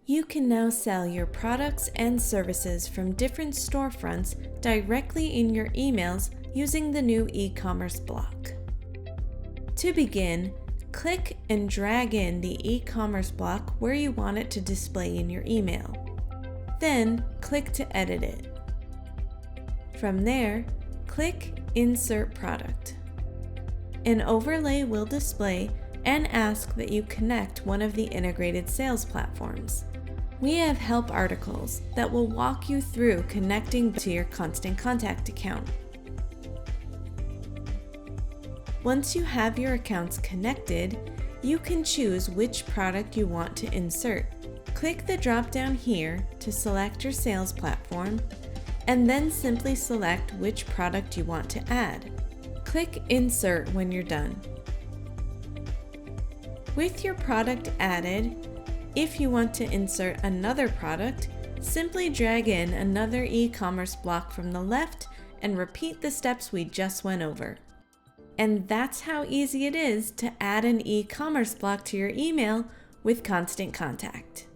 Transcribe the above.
You can now sell your products and services from different storefronts directly in your emails using the new e-commerce block. To begin, click and drag in the e-commerce block where you want it to display in your email. Then, click to edit it. From there, click Insert Product. An overlay will display and ask that you connect one of the integrated sales platforms. We have help articles that will walk you through connecting to your Constant Contact account. Once you have your accounts connected, you can choose which product you want to insert. Click the drop-down here to select your sales platform, and then simply select which product you want to add. Click Insert when you're done. With your product added, if you want to insert another product, simply drag in another e-commerce block from the left and repeat the steps we just went over. And that's how easy it is to add an e-commerce block to your email with Constant Contact.